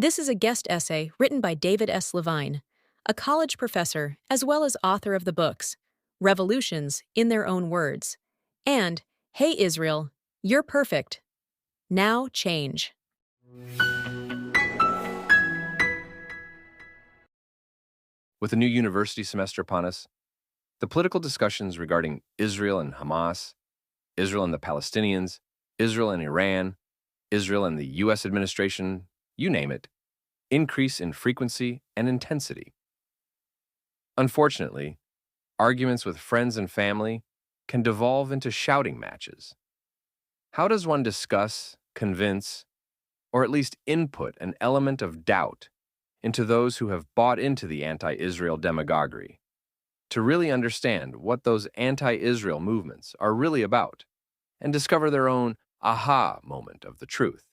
This is a guest essay written by David S. Levine, a college professor as well as author of the books Revolutions in Their Own Words and Hey Israel, You're Perfect. Now Change. With a new university semester upon us, the political discussions regarding Israel and Hamas, Israel and the Palestinians, Israel and Iran, Israel and the U.S. administration, you name it, increase in frequency and intensity. Unfortunately, arguments with friends and family can devolve into shouting matches. How does one discuss, convince, or at least input an element of doubt into those who have bought into the anti-Israel demagoguery, to really understand what those anti-Israel movements are really about and discover their own aha moment of the truth?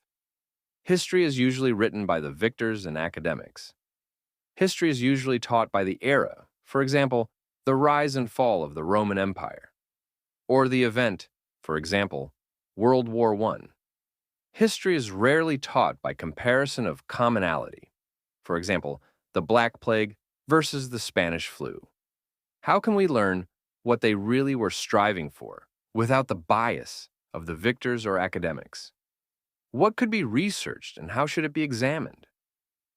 History is usually written by the victors and academics. History is usually taught by the era, for example, the rise and fall of the Roman Empire, or the event, for example, World War I. History is rarely taught by comparison of commonality, for example, the Black Plague versus the Spanish flu. How can we learn what they really were striving for without the bias of the victors or academics? What could be researched and how should it be examined?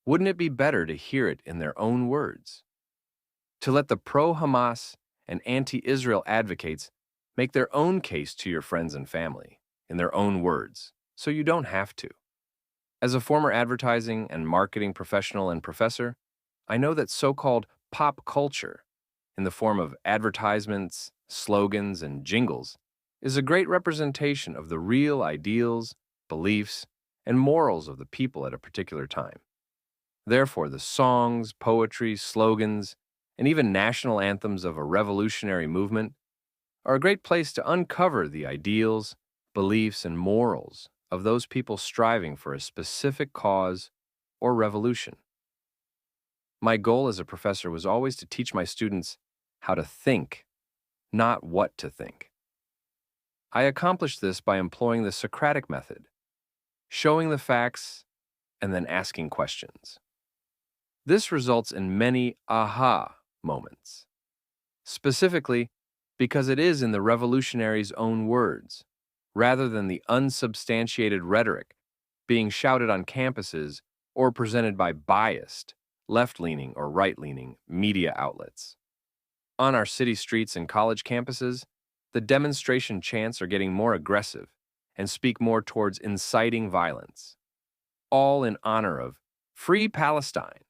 Wouldn't it be better to hear it in their own words? To let the pro-Hamas and anti-Israel advocates make their own case to your friends and family in their own words, so you don't have to. As a former advertising and marketing professional and professor, I know that so-called pop culture, in the form of advertisements, slogans, and jingles, is a great representation of the real ideals, beliefs, and morals of the people at a particular time. Therefore, the songs, poetry, slogans, and even national anthems of a revolutionary movement are a great place to uncover the ideals, beliefs, and morals of those people striving for a specific cause or revolution. My goal as a professor was always to teach my students how to think, not what to think. I accomplished this by employing the Socratic method, showing the facts and then asking questions. This results in many aha moments, specifically because it is in the revolutionaries' own words, rather than the unsubstantiated rhetoric being shouted on campuses or presented by biased, left-leaning or right-leaning media outlets. On our city streets and college campuses, the demonstration chants are getting more aggressive and speak more towards inciting violence, all in honor of Free Palestine.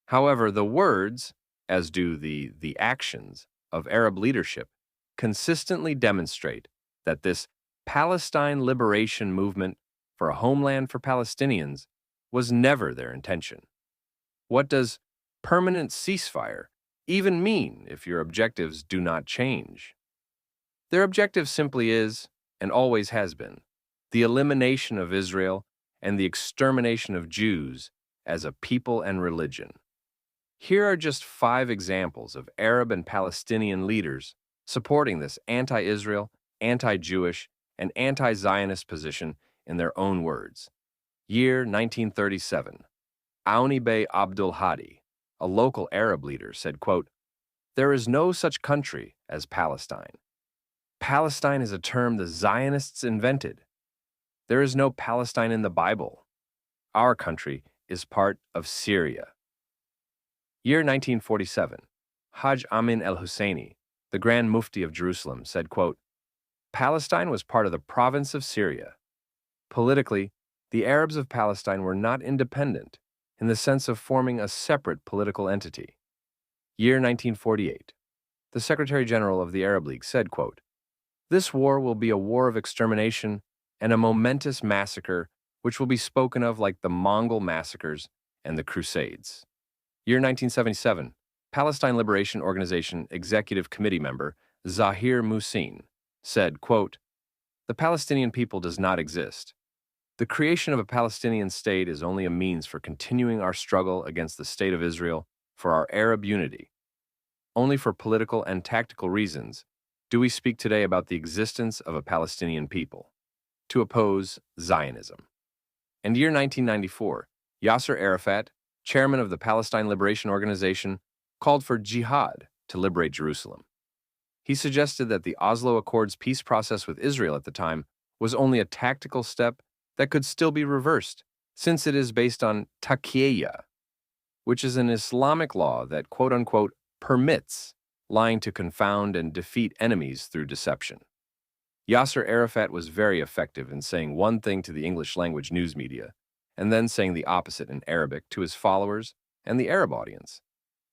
However, the words, as do the actions of Arab leadership, consistently demonstrate that this Palestine liberation movement for a homeland for Palestinians was never their intention. What does permanent ceasefire even mean if your objectives do not change? Their objective simply is, and always has been, the elimination of Israel and the extermination of Jews as a people and religion. Here are just 5 examples of Arab and Palestinian leaders supporting this anti-Israel, anti-Jewish, and anti-Zionist position in their own words. Year 1937. Aouni Bey Abdul Hadi, a local Arab leader, said, quote, "There is no such country as Palestine. Palestine is a term the Zionists invented. There is no Palestine in the Bible. Our country is part of Syria." Year 1947. Hajj Amin el-Husseini, the Grand Mufti of Jerusalem, said, quote, "Palestine was part of the province of Syria. Politically, the Arabs of Palestine were not independent in the sense of forming a separate political entity." Year 1948. The Secretary General of the Arab League said, quote, "This war will be a war of extermination and a momentous massacre which will be spoken of like the Mongol massacres and the Crusades." Year 1977. Palestine Liberation Organization Executive Committee member Zahir Muhsin said, quote, "The Palestinian people does not exist. The creation of a Palestinian state is only a means for continuing our struggle against the state of Israel for our Arab unity. Only for political and tactical reasons do we speak today about the existence of a Palestinian people, to oppose Zionism." And year 1994, Yasser Arafat, chairman of the Palestine Liberation Organization, called for jihad to liberate Jerusalem. He suggested that the Oslo Accords peace process with Israel at the time was only a tactical step that could still be reversed, since it is based on taqiyya, which is an Islamic law that quote-unquote permits lying to confound and defeat enemies through deception. Yasser Arafat was very effective in saying one thing to the English language news media, and then saying the opposite in Arabic to his followers and the Arab audience.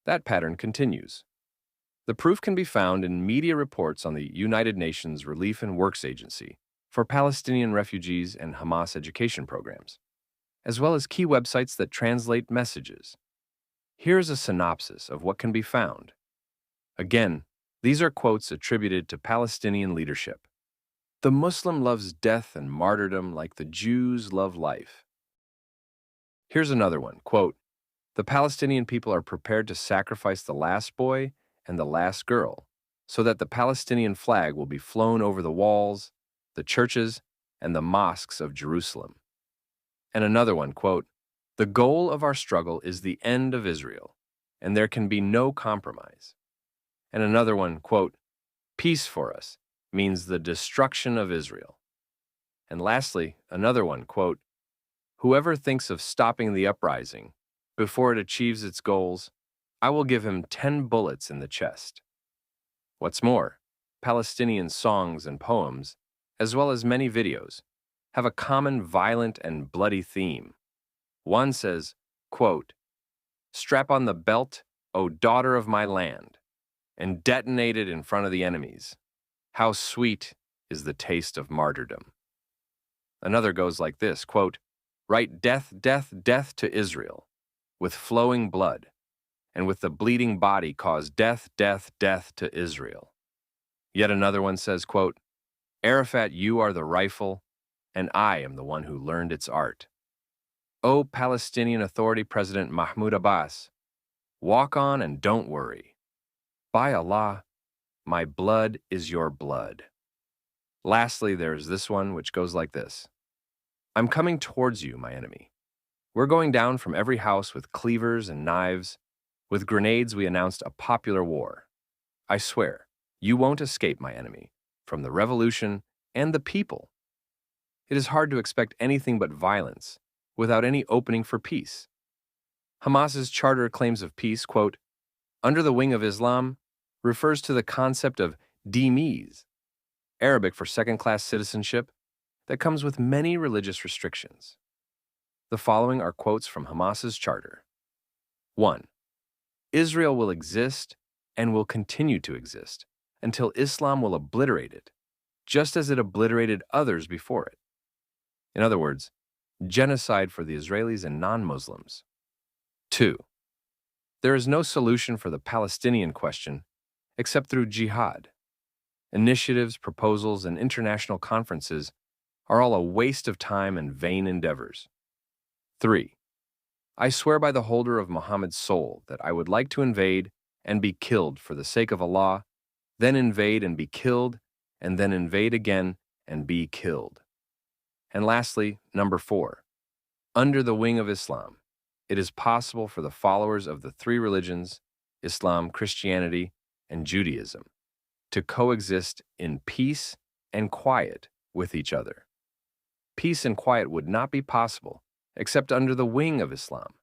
That pattern continues. The proof can be found in media reports on the United Nations Relief and Works Agency for Palestinian refugees and Hamas education programs, as well as key websites that translate messages. Here's a synopsis of what can be found. Again, these are quotes attributed to Palestinian leadership. The Muslim loves death and martyrdom like the Jews love life. Here's another one, quote, the Palestinian people are prepared to sacrifice the last boy and the last girl so that the Palestinian flag will be flown over the walls, the churches, and the mosques of Jerusalem. And another one, quote, the goal of our struggle is the end of Israel, and there can be no compromise. And another one, quote, peace for us means the destruction of Israel. And lastly, another one, quote, whoever thinks of stopping the uprising before it achieves its goals, I will give him 10 bullets in the chest. What's more, Palestinian songs and poems, as well as many videos, have a common violent and bloody theme. One says, quote, strap on the belt, O daughter of my land, and detonate it in front of the enemies. How sweet is the taste of martyrdom. Another goes like this, quote, write death, death, death to Israel, with flowing blood, and with the bleeding body cause death, death, death to Israel. Yet another one says, quote, Arafat, you are the rifle, and I am the one who learned its art. O Palestinian Authority President Mahmoud Abbas, walk on and don't worry. By Allah, my blood is your blood. Lastly, there's this one which goes like this. I'm coming towards you, my enemy. We're going down from every house with cleavers and knives. With grenades, we announced a popular war. I swear, you won't escape, my enemy, from the revolution and the people. It is hard to expect anything but violence without any opening for peace. Hamas's charter claims of peace, quote, under the wing of Islam, refers to the concept of dhimmis, Arabic for second-class citizenship, that comes with many religious restrictions. The following are quotes from Hamas's charter. 1. Israel will exist and will continue to exist until Islam will obliterate it, just as it obliterated others before it. In other words, genocide for the Israelis and non-Muslims. 2. There is no solution for the Palestinian question except through jihad. Initiatives, proposals, and international conferences are all a waste of time and vain endeavors. 3. I swear by the holder of Muhammad's soul that I would like to invade and be killed for the sake of Allah, then invade and be killed, and then invade again and be killed. And lastly, number 4. Under the wing of Islam, it is possible for the followers of the three religions, Islam, Christianity, and Judaism, to coexist in peace and quiet with each other. Peace and quiet would not be possible except under the wing of Islam.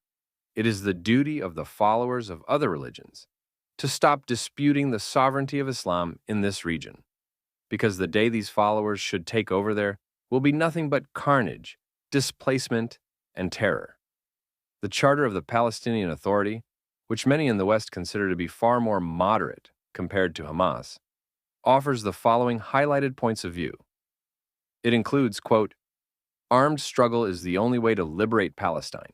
It is the duty of the followers of other religions to stop disputing the sovereignty of Islam in this region, because the day these followers should take over there will be nothing but carnage, displacement, and terror. The Charter of the Palestinian Authority, which many in the West consider to be far more moderate compared to Hamas, offers the following highlighted points of view. It includes, quote, armed struggle is the only way to liberate Palestine.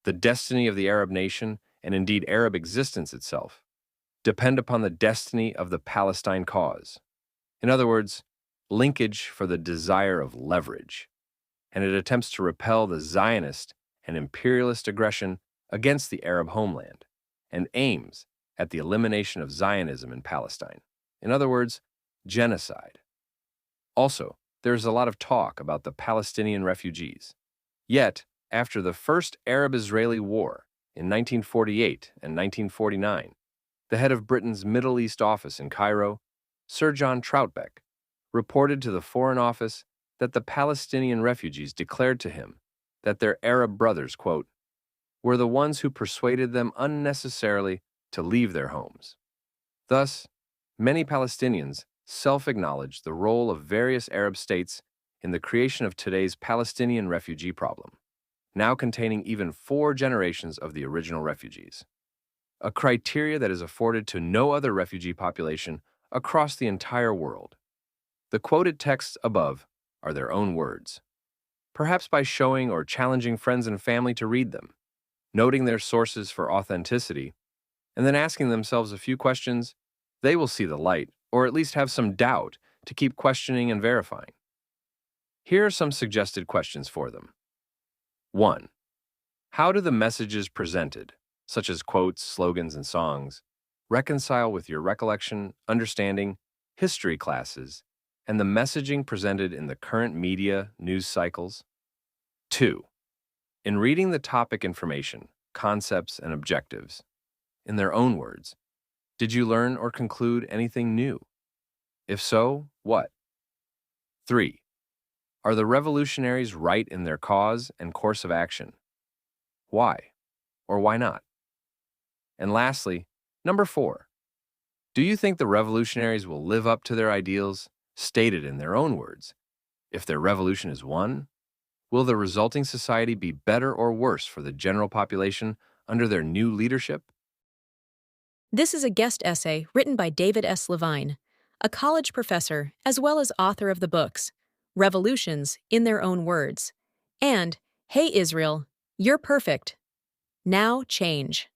The destiny of the Arab nation, and indeed Arab existence itself, depend upon the destiny of the Palestine cause. In other words, linkage for the desire of leverage. And it attempts to repel the Zionist and imperialist aggression against the Arab homeland, and aims at the elimination of Zionism in Palestine. In other words, genocide. Also, there is a lot of talk about the Palestinian refugees. Yet, after the First Arab-Israeli War in 1948 and 1949, the head of Britain's Middle East office in Cairo, Sir John Troutbeck, reported to the Foreign Office that the Palestinian refugees declared to him that their Arab brothers, quote, were the ones who persuaded them unnecessarily to leave their homes. Thus, many Palestinians self-acknowledge the role of various Arab states in the creation of today's Palestinian refugee problem, now containing even 4 generations of the original refugees, a criteria that is afforded to no other refugee population across the entire world. The quoted texts above are their own words. Perhaps by showing or challenging friends and family to read them, noting their sources for authenticity, and then asking themselves a few questions, they will see the light, or at least have some doubt to keep questioning and verifying. Here are some suggested questions for them. 1. How do the messages presented, such as quotes, slogans, and songs, reconcile with your recollection, understanding, history classes, and the messaging presented in the current media news cycles? 2. In reading the topic information, concepts, and objectives, in their own words, did you learn or conclude anything new? If so, what? 3. Are the revolutionaries right in their cause and course of action? Why? Or why not? And lastly, number 4. Do you think the revolutionaries will live up to their ideals, stated in their own words? If their revolution is won, will the resulting society be better or worse for the general population under their new leadership? This is a guest essay written by David S. Levine, a college professor as well as author of the books Revolutions in Their Own Words and Hey Israel, You're Perfect. Now Change.